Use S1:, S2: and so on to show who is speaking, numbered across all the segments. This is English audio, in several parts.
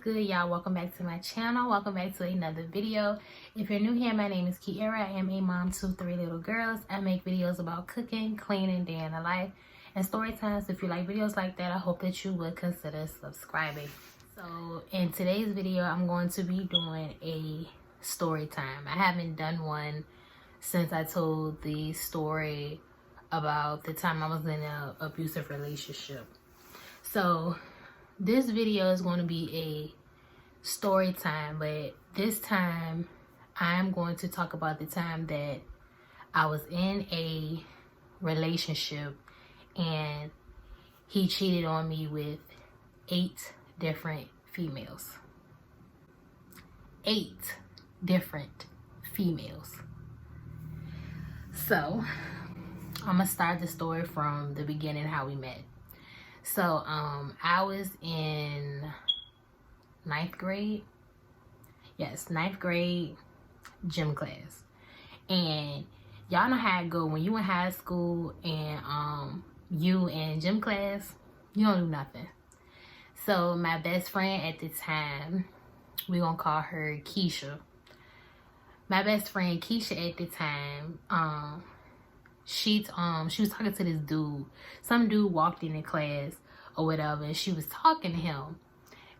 S1: good, y'all? Welcome back to my channel. Welcome back to another video. If you're new here, my name is KIARA. I am a mom to 3 little girls. I make videos about cooking, cleaning, day in the life, and story times. If you like videos like that, I hope that you would consider subscribing. So in today's video, I'm going to be doing a story time. I haven't done one since I told the story about the time I was in an abusive relationship. So this video is going to be a story time, but this time I'm going to talk about the time that I was in a relationship and he cheated on me with 8 different females. 8 different females. So I'm gonna start the story from the beginning, how we met. So I was in 9th grade. Yes, 9th grade gym class. And y'all know how it go when you in high school and you in gym class, you don't do nothing. So my best friend at the time, we gonna call her Keisha. My best friend Keisha at the time, she was talking to this dude. Some dude walked in the class or whatever, and she was talking to him.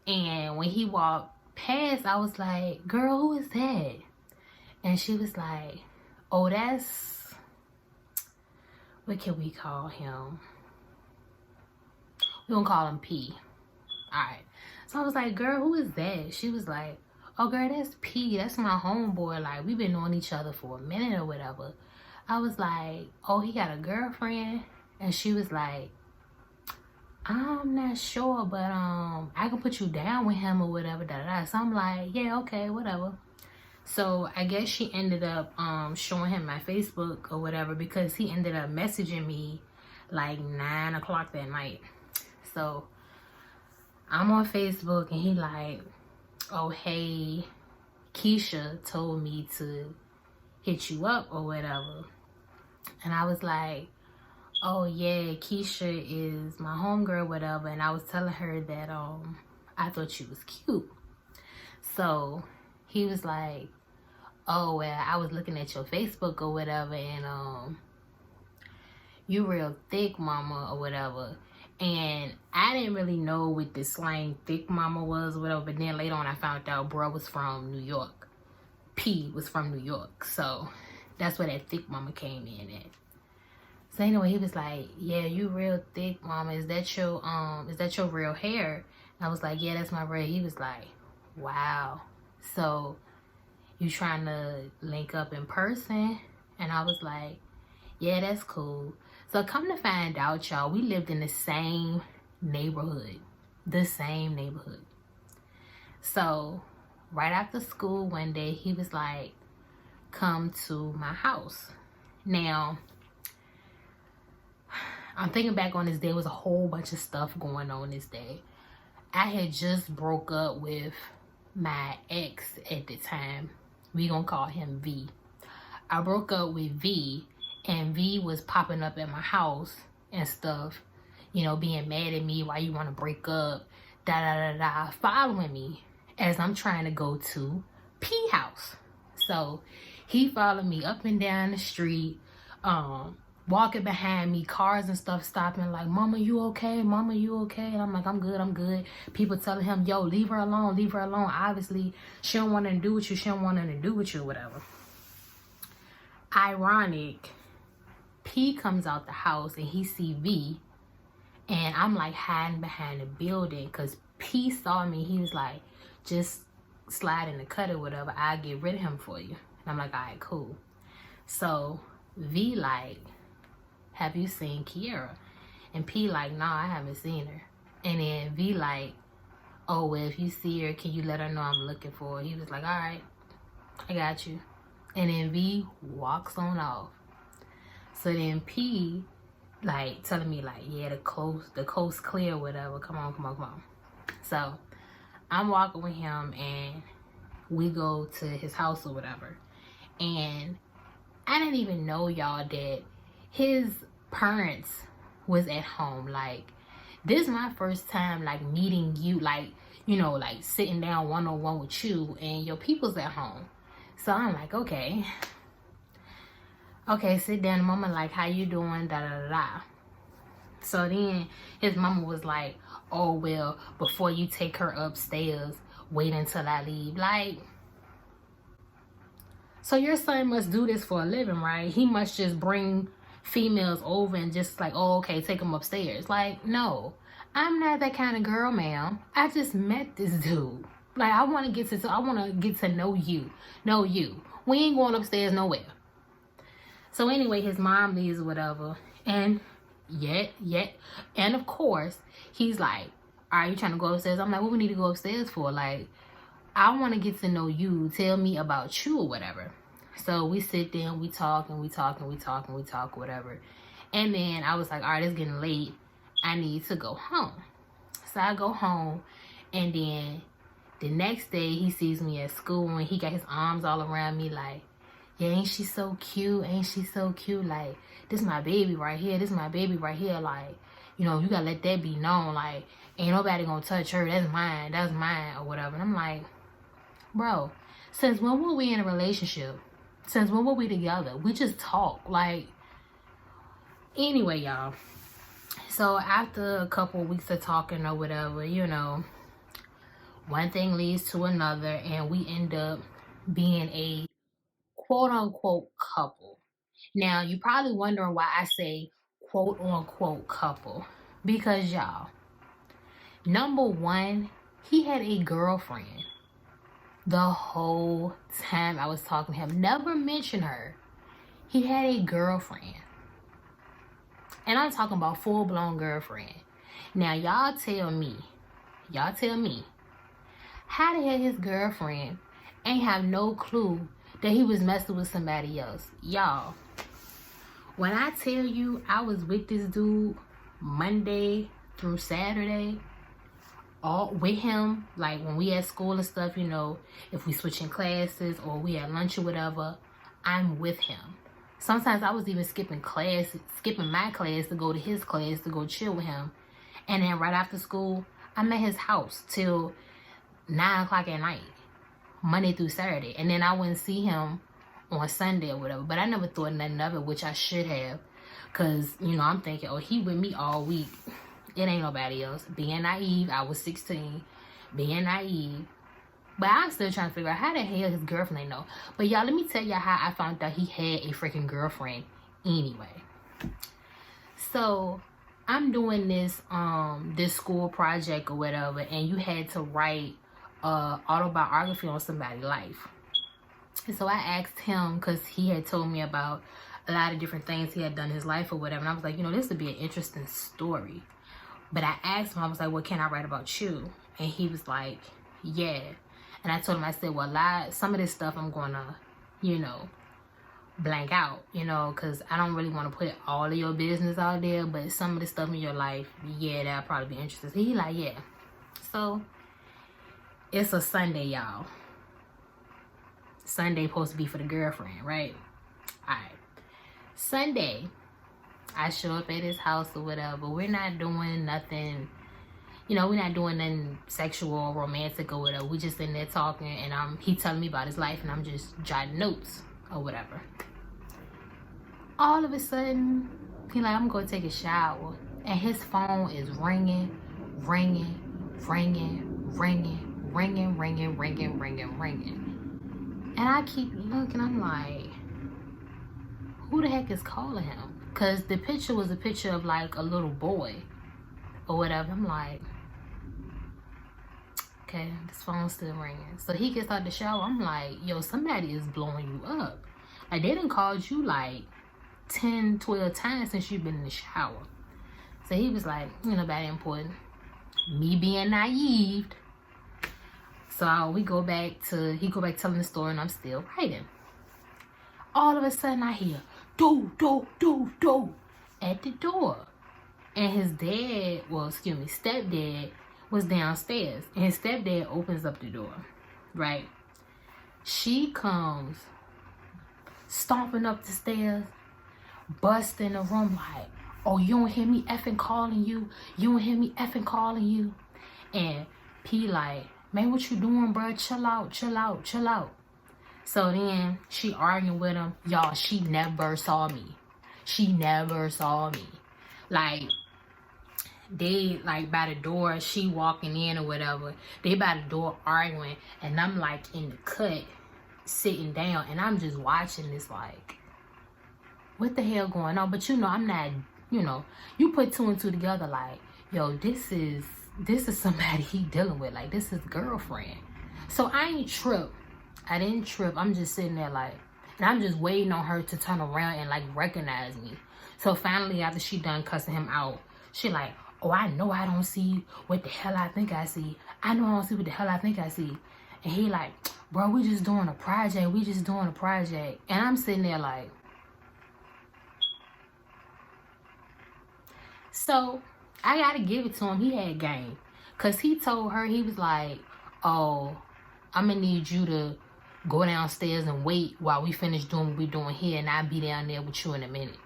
S1: And when he walked past, I was like, girl, who is that? And she was like, oh, that's, what can we call him? We gonna call him P. Alright. So I was like, girl, who is that? She was like, oh, girl, that's P. That's my homeboy. Like, we've been knowing each other for a minute or whatever. I was like, oh, he got a girlfriend? And she was like, I'm not sure, but I can put you down with him or whatever, da da da. So I'm like, yeah, okay, whatever. So I guess she ended up showing him my Facebook or whatever, because he ended up messaging me like 9 o'clock that night. So I'm on Facebook and he like, oh, hey, Keisha told me to hit you up or whatever. And I was like, oh yeah, Keisha is my homegirl, whatever. And I was telling her that I thought she was cute. So he was like, oh well, I was looking at your Facebook or whatever, and you real thick, mama, or whatever. And I didn't really know what the slang thick mama was or whatever, but then later on I found out bro was from New York. P was from New York, so that's where that thick mama came in at. So anyway, he was like, yeah, you real thick, mama. Is that your real hair? And I was like, yeah, that's my real. He was like, wow. So you trying to link up in person? And I was like, yeah, that's cool. So come to find out, y'all, we lived in the same neighborhood. The same neighborhood. So right after school one day, he was like, come to my house. Now, I'm thinking back on this day, was a whole bunch of stuff going on this day. I had just broke up with my ex at the time. We gonna call him V. I broke up with V, and V was popping up at my house and stuff, you know, being mad at me, why you want to break up, da da da da, following me as I'm trying to go to P house. So he followed me up and down the street, walking behind me, cars and stuff stopping, like, mama, you okay? Mama, you okay? And I'm like, I'm good, I'm good. People telling him, yo, leave her alone, leave her alone. Obviously, she don't want nothing to do with you. She don't want nothing to do with you, whatever. Ironic, P comes out the house and he see V, and I'm like hiding behind the building because P saw me. He was like, just slide in the cut or whatever. I'll get rid of him for you. And I'm like, all right, cool. So V like, have you seen KIARA? And P like, nah, I haven't seen her. And then V like, oh, well, if you see her, can you let her know I'm looking for her? He was like, all right, I got you. And then V walks on off. So then P like telling me like, yeah, the coast clear, whatever. Come on, come on, come on. So I'm walking with him and we go to his house or whatever. And I didn't even know, y'all, that his parents was at home. Like, this is my first time like meeting you. Like, you know, like sitting down one-on-one with you and your people's at home. So I'm like, okay, sit down. Mama like, how you doing? Da da da da. So then his mama was like, oh, well, before you take her upstairs, wait until I leave. Like, so your son must do this for a living, right? He must just bring females over and just like, oh, okay, take them upstairs. Like, no, I'm not that kind of girl, ma'am. I just met this dude. Like, I want to get to know you. We ain't going upstairs nowhere. So anyway, his mom leaves or whatever. And and of course, he's like, are you trying to go upstairs? I'm like, what we need to go upstairs for? Like, I want to get to know you. Tell me about you or whatever. So we sit there and we talk, whatever. And then I was like, all right, it's getting late. I need to go home. So I go home, and then the next day he sees me at school and he got his arms all around me like, yeah, ain't she so cute? Ain't she so cute? Like, this my baby right here. This my baby right here. Like, you know, you gotta let that be known. Like, ain't nobody gonna touch her. That's mine. That's mine or whatever. And I'm like, bro, since when were we in a relationship? Since when were we together? We just talk. Like, anyway, y'all. So after a couple of weeks of talking or whatever, you know, one thing leads to another, and we end up being a quote-unquote couple. Now, you're probably wondering why I say quote-unquote couple. Because, y'all, number one, he had a girlfriend the whole time I was talking to him. Never mentioned her. He had a girlfriend. And I'm talking about full-blown girlfriend. Now, y'all tell me, how the hell his girlfriend ain't have no clue that he was messing with somebody else? Y'all, when I tell you I was with this dude Monday through Saturday, all with him, like when we at school and stuff, you know, if we switching classes or we at lunch or whatever, I'm with him. Sometimes I was even skipping my class to go to his class to go chill with him. And then right after school, I'm at his house till 9 o'clock at night, Monday through Saturday. And then I wouldn't see him on Sunday or whatever. But I never thought nothing of it, which I should have. Because, you know, I'm thinking, oh, he with me all week. It ain't nobody else. Being naive, I was 16. Being naive. But I'm still trying to figure out how the hell his girlfriend ain't know. But y'all, let me tell y'all how I found out he had a freaking girlfriend anyway. So, I'm doing this this school project or whatever, and you had to write autobiography on somebody's life. And so I asked him, because he had told me about a lot of different things he had done in his life or whatever. And I was like, you know, this would be an interesting story. But I asked him, I was like, well, can I write about you? And he was like, yeah. And I told him, I said, well, some of this stuff I'm going to, you know, blank out, you know, because I don't really want to put all of your business out there. But some of the stuff in your life, yeah, that'll probably be interesting. So he like, yeah. So it's a Sunday, y'all. Sunday supposed to be for the girlfriend, right? All right. Sunday, I show up at his house or whatever. We're not doing nothing, you know, we're not doing nothing sexual or romantic or whatever. We just in there talking, and he telling me about his life, and I'm just jotting notes or whatever. All of a sudden, he like, I'm going to take a shower. And his phone is ringing. And I keep looking, I'm like, who the heck is calling him? Because the picture was a picture of like a little boy or whatever. I'm like, okay, this phone's still ringing. So he gets out the shower. I'm like, yo, somebody is blowing you up. Like, they done called you like 10, 12 times since you've been in the shower. So he was like, you know, that important. Me being naive. So he go back telling the story, and I'm still writing. All of a sudden I hear, do, at the door. And his stepdad was downstairs. And his stepdad opens up the door, right? She comes stomping up the stairs, busting the room like, oh, you don't hear me effing calling you? You don't hear me effing calling you? And P like, man, what you doing, bro? Chill out, chill out, chill out. So then she arguing with him. Y'all, she never saw me. She never saw me. Like, they like by the door, she walking in or whatever. They by the door arguing, and I'm like in the cut, sitting down, and I'm just watching this like, what the hell going on? But you know, I'm not, you know, you put two and two together like, yo, this is somebody he dealing with. Like, this is girlfriend. So I ain't trip. I didn't trip. I'm just sitting there like, and I'm just waiting on her to turn around and like recognize me. So finally, after she done cussing him out, she like, oh, I know I don't see what the hell I think I see. I know I don't see what the hell I think I see. And he like, bro, we just doing a project. We just doing a project. And I'm sitting there like, so I gotta give it to him. He had game. Cause he told her, he was like, oh, I'm gonna need you to go downstairs and wait while we finish doing what we're doing here, and I'll be down there with you in a minute.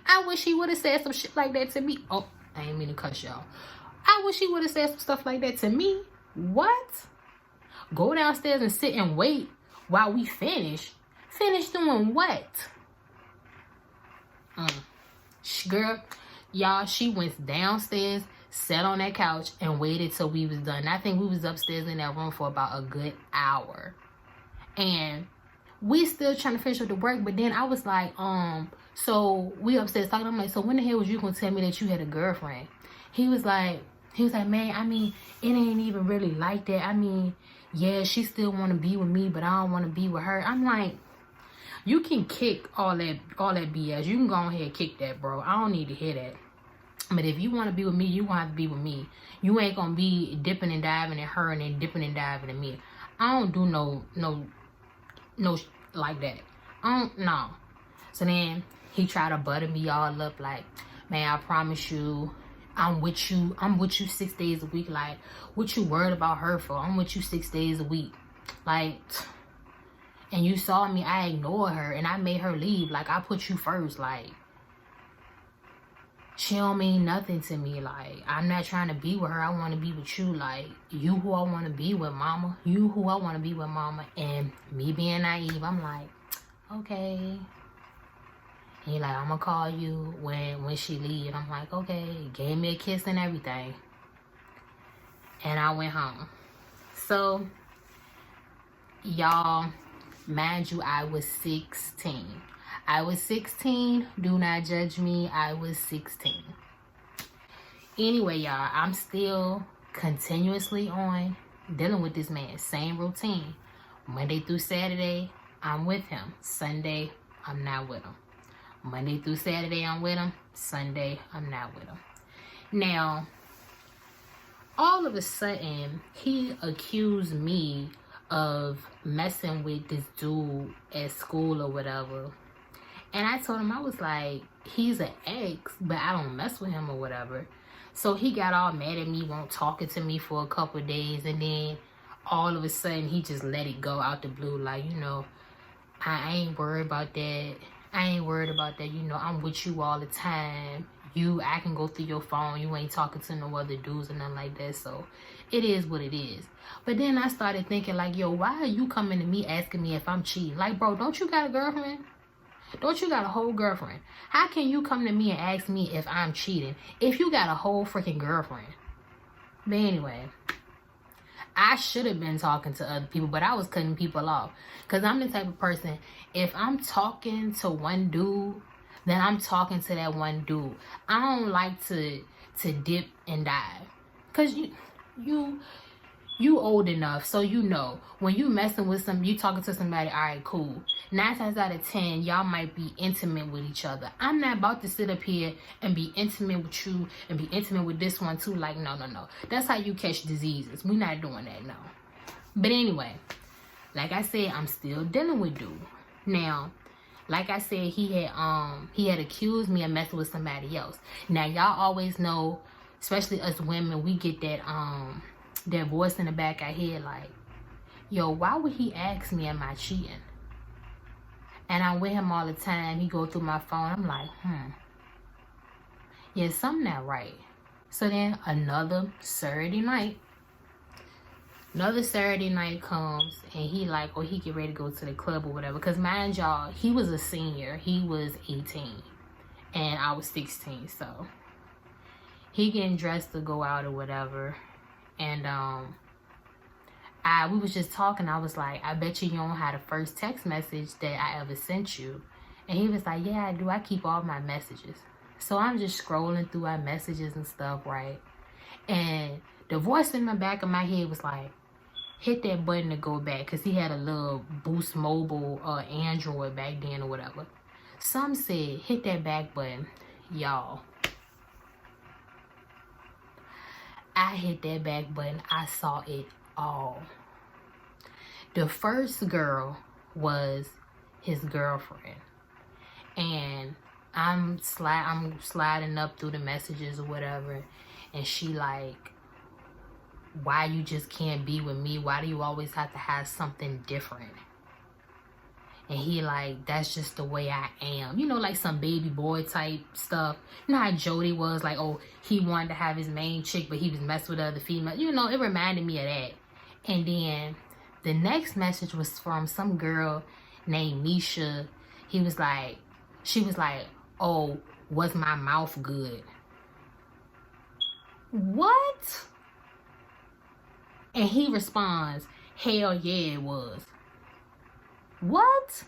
S1: I wish he would have said some shit like that to me. Oh, I ain't mean to cuss y'all. I wish he would have said some stuff like that to me. What? Go downstairs and sit and wait while we finish? Finish doing what? Girl, y'all, she went downstairs, sat on that couch, and waited till we was done. I think we was upstairs in that room for about a good hour. And we still trying to finish up the work, but then I was like, so we upstairs talking. I'm like, so when the hell was you gonna tell me that you had a girlfriend? He was like, man, I mean, it ain't even really like that. I mean, yeah, she still wanna be with me, but I don't wanna be with her. I'm like, you can kick all that BS. You can go ahead and kick that, bro. I don't need to hear that. But if you want to be with me, you want to be with me. You ain't gonna be dipping and diving at her and then dipping and diving at me. I don't do no like that. I don't know. So then he tried to butter me all up like, man, I promise you, I'm with you 6 days a week. Like, what you worried about her for? I'm with you 6 days a week. Like, and you saw me, I ignored her and I made her leave. Like, I put you first. Like, she don't mean nothing to me. Like, I'm not trying to be with her. I want to be with you. Like, you who I want to be with, mama. You who I want to be with, mama. And me being naive, I'm like, okay. And he like, I'm going to call you when she leave. I'm like, okay. Gave me a kiss and everything. And I went home. So, y'all, mind you, I was 16. I was 16. Do not judge me. I was 16. Anyway, y'all, I'm still continuously on dealing with this man. Same routine. Monday through Saturday, I'm with him. Sunday, I'm not with him. Monday through Saturday, I'm with him. Sunday, I'm not with him. Now, all of a sudden, he accused me of messing with this dude at school or whatever. And I told him, I was like, he's an ex, but I don't mess with him or whatever. So he got all mad at me, won't talking to me for a couple of days. And then all of a sudden, he just let it go out the blue. Like, you know, I ain't worried about that. I ain't worried about that. You know, I'm with you all the time. I can go through your phone. You ain't talking to no other dudes or nothing like that. So it is what it is. But then I started thinking like, yo, why are you coming to me asking me if I'm cheating? Like, bro, don't you got a girlfriend? Don't you got a whole girlfriend? How can you come to me and ask me if I'm cheating if you got a whole freaking girlfriend? But anyway, I should have been talking to other people, but I was cutting people off. Because I'm the type of person, if I'm talking to one dude, then I'm talking to that one dude. I don't like to dip and dive. Because you old enough, so you know, when you messing with you talking to somebody, all right, cool. 9 times out of 10, y'all might be intimate with each other. I'm not about to sit up here and be intimate with you and be intimate with this one too. Like, no. That's how you catch diseases. We're not doing that, no. But anyway, like I said, I'm still dealing with dude. Now, like I said, he had accused me of messing with somebody else. Now, y'all always know, especially us women, we get that voice in the back of our head like, yo, why would he ask me, am I cheating? And I'm with him all the time. He go through my phone. I'm like, Yeah, something not right. So then another Saturday night comes, and he like, oh, he get ready to go to the club or whatever. Because mind y'all, he was a senior. He was 18 and I was 16. So he getting dressed to go out or whatever. And we was just talking. I was like, I bet you don't have the first text message that I ever sent you. And he was like, yeah, I do. I keep all my messages. So I'm just scrolling through our messages and stuff, right? And the voice in the back of my head was like, hit that button to go back. Because he had a little Boost Mobile Android back then or whatever. Some said, hit that back button. Y'all, I hit that back button. I saw it all. The first girl was his girlfriend. And I'm sliding up through the messages or whatever. And she like, why you just can't be with me? Why do you always have to have something different? And he like, that's just the way I am. You know, like some baby boy type stuff. You know how Jody was like, oh, he wanted to have his main chick, but he was messing with other females. You know, it reminded me of that. And then the next message was from some girl named Misha. He was like, she was like, oh, was my mouth good? What? And he responds, hell yeah, it was. What?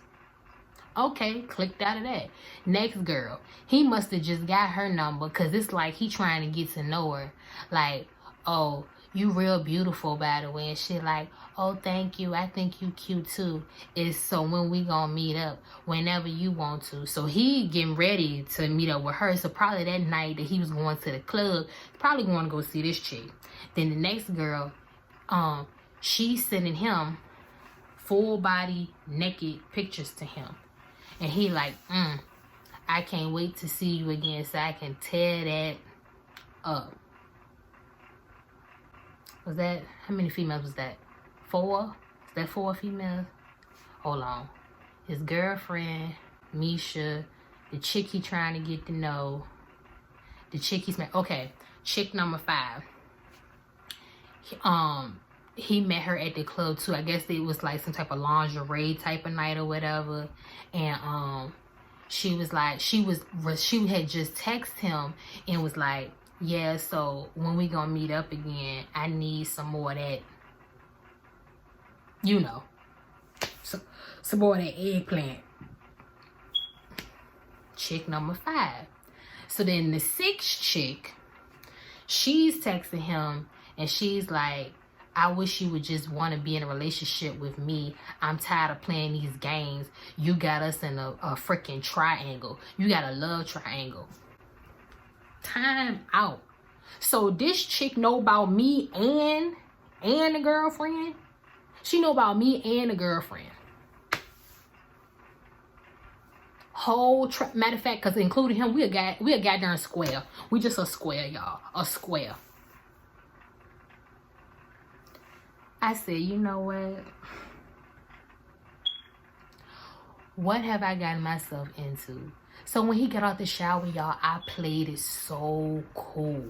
S1: Okay, clicked out of that. Next girl. He must have just got her number, because it's like he trying to get to know her. Like, oh, you real beautiful, by the way. And shit like, oh, thank you. I think you cute, too. It's so when we gonna meet up? Whenever you want to. So he getting ready to meet up with her. So probably that night that he was going to the club, probably going to go see this chick. Then the next girl, she's sending him full body naked pictures to him. And he like, I can't wait to see you again so I can tear that up. Was that, how many females was that? 4? Is that 4 females? Hold on. His girlfriend, Misha, the chick he trying to get to know, the chick he's met. Okay, chick number 5. He met her at the club too. I guess it was like some type of lingerie type of night or whatever. And she was like, she had just texted him and was like, yeah, so when we gonna meet up again, I need some more of that, you know, some more of that eggplant. Chick number 5. So then the 6th chick, she's texting him and she's like, I wish you would just want to be in a relationship with me. I'm tired of playing these games. You got us in a freaking triangle. You got a love triangle. Time out. So this chick know about me and the girlfriend. She know about me and the girlfriend. Whole matter of fact, because including him, we a goddamn square. We just a square, y'all. A square. I said, you know what? What have I gotten myself into? So when he got out the shower, y'all, I played it so cool.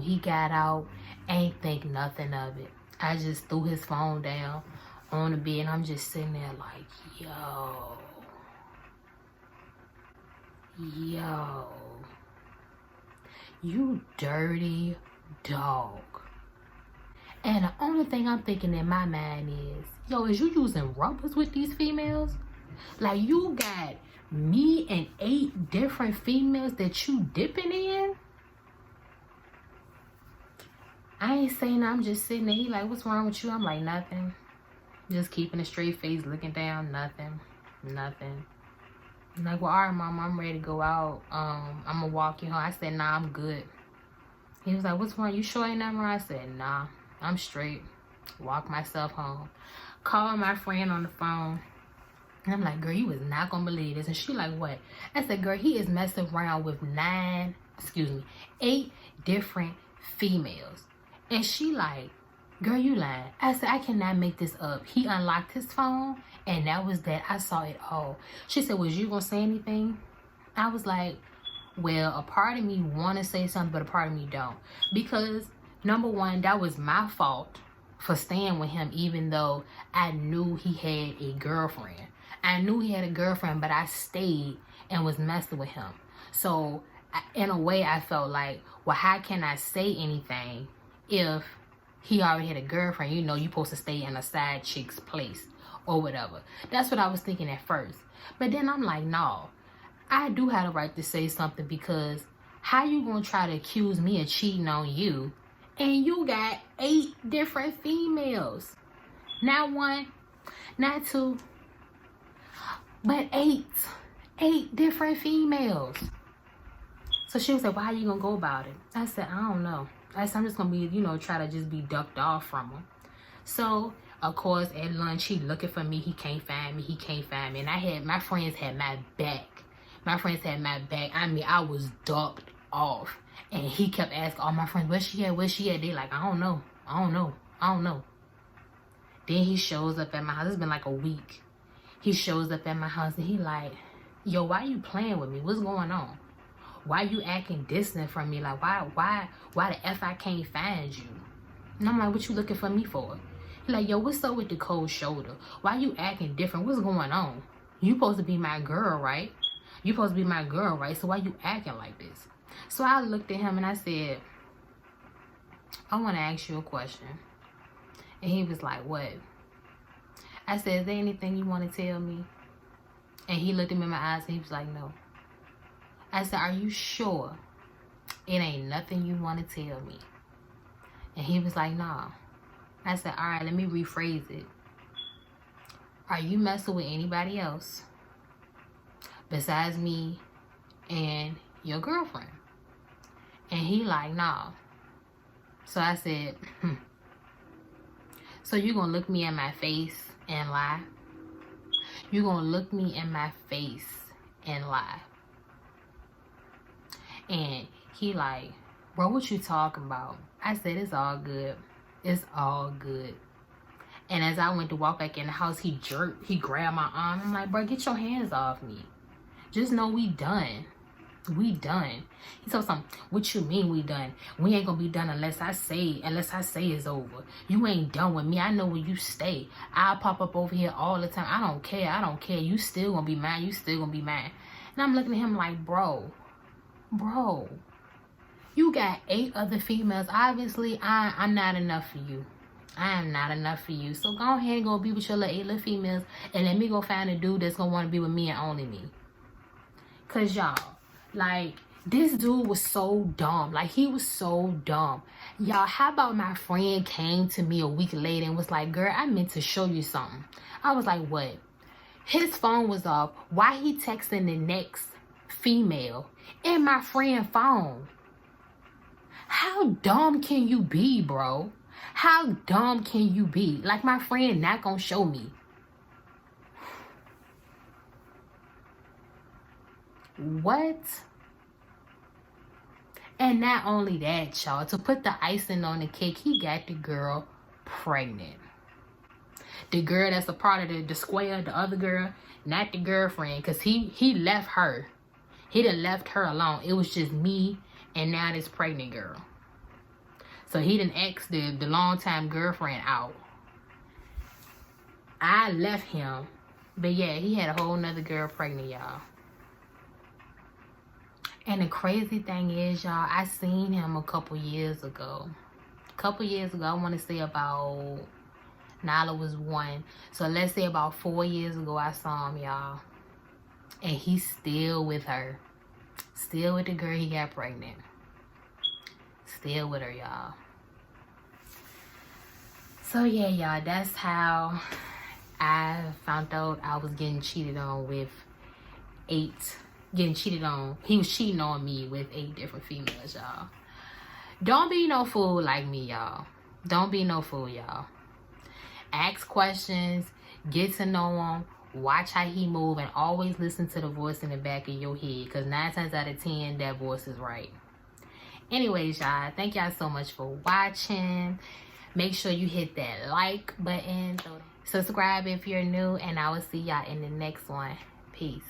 S1: He got out, ain't think nothing of it. I just threw his phone down on the bed and I'm just sitting there like, yo. You dirty dog. And the only thing I'm thinking in my mind is, yo, is you using rubbers with these females? Like, you got me and 8 different females that you dipping in? I ain't saying I'm just sitting there. He like, what's wrong with you? I'm like, nothing. Just keeping a straight face, looking down, nothing. I'm like, well, all right, mama, I'm ready to go out. I'm gonna walk you home. I said, nah, I'm good. He was like, what's wrong? You sure ain't nothing wrong? I said, nah. I'm straight. Walk myself home. Call my friend on the phone. And I'm like, girl, you is not going to believe this. And she like, what? I said, girl, he is messing around with 8 different females. And she like, girl, you lying. I said, I cannot make this up. He unlocked his phone. And that was that. I saw it all. She said, was you going to say anything? I was like, well, a part of me want to say something, but a part of me don't. Because, number one, that was my fault for staying with him, even though I knew he had a girlfriend. I knew he had a girlfriend, but I stayed and was messing with him. So, in a way, I felt like, well, how can I say anything if he already had a girlfriend? You know, you're supposed to stay in a side chick's place or whatever. That's what I was thinking at first. But then I'm like, no, I do have the right to say something, because how you gonna try to accuse me of cheating on you and you got 8 different females? Not 1, not 2, but 8 different females. So she was like, well, how you gonna go about it? I said, I don't know. I said, I'm just gonna be, you know, try to just be ducked off from him. So of course, at lunch, he looking for me. He can't find me. He can't find me. And my friends had my back. My friends had my back. I mean, I was ducked off. And he kept asking all my friends, where she at? Where she at? They like, I don't know. I don't know. I don't know. Then he shows up at my house. It's been like a week. He shows up at my house and he like, yo, why you playing with me? What's going on? Why you acting distant from me? Like, why the F I can't find you? And I'm like, what you looking for me for? Like, yo, what's up with the cold shoulder? Why you acting different? What's going on? You supposed to be my girl, right? You supposed to be my girl, right? So why you acting like this? So I looked at him and I said, I want to ask you a question. And he was like, what? I said, is there anything you want to tell me? And he looked at me in my eyes and he was like, no. I said, are you sure it ain't nothing you want to tell me? And he was like, nah. I said, all right, let me rephrase it. Are you messing with anybody else besides me and your girlfriend? And he like, nah. So I said, so you gonna look me in my face and lie? You gonna look me in my face and lie? And he like, bro, what you talking about? I said, it's all good. It's all good. And as I went to walk back in the house, he grabbed my arm. I'm like, bro, get your hands off me. Just know we done. We done. He told something, what you mean we done? We ain't gonna be done unless I say it's over. You ain't done with me. I know where you stay. I'll pop up over here all the time. I don't care. I don't care. You still gonna be mine. You still gonna be mine. And I'm looking at him like, bro, you got 8 other females. Obviously, I'm not enough for you. I am not enough for you. So go ahead and go be with your 8 little females. And let me go find a dude that's going to want to be with me and only me. Because y'all, like, this dude was so dumb. Like, he was so dumb. Y'all, how about my friend came to me a week later and was like, girl, I meant to show you something. I was like, what? His phone was off. Why he texting the next female in my friend phone? How dumb can you be, bro? How dumb can you be? Like, my friend not gonna show me. What? And not only that, y'all, to put the icing on the cake, he got the girl pregnant. The girl that's a part of the square, the other girl, not the girlfriend, because he left her. He done left her alone. It was just me and now this pregnant girl. So he done asked the longtime girlfriend out. I left him. But yeah, he had a whole nother girl pregnant, y'all. And the crazy thing is, y'all, I seen him a couple years ago. I want to say about, NYLAH was 1. So let's say about 4 years ago, I saw him, y'all. And he's still with her. Still with the girl he got pregnant. Still with her, y'all. So yeah, y'all, that's how I found out I was getting cheated on with 8. Getting cheated on. He was cheating on me with 8 different females, y'all. Don't be no fool like me, y'all. Don't be no fool, y'all. Ask questions. Get to know him. Watch how he move. And always listen to the voice in the back of your head. Because 9 times out of 10, that voice is right. Anyways, y'all, thank y'all so much for watching. Make sure you hit that like button. Subscribe if you're new. And I will see y'all in the next one. Peace.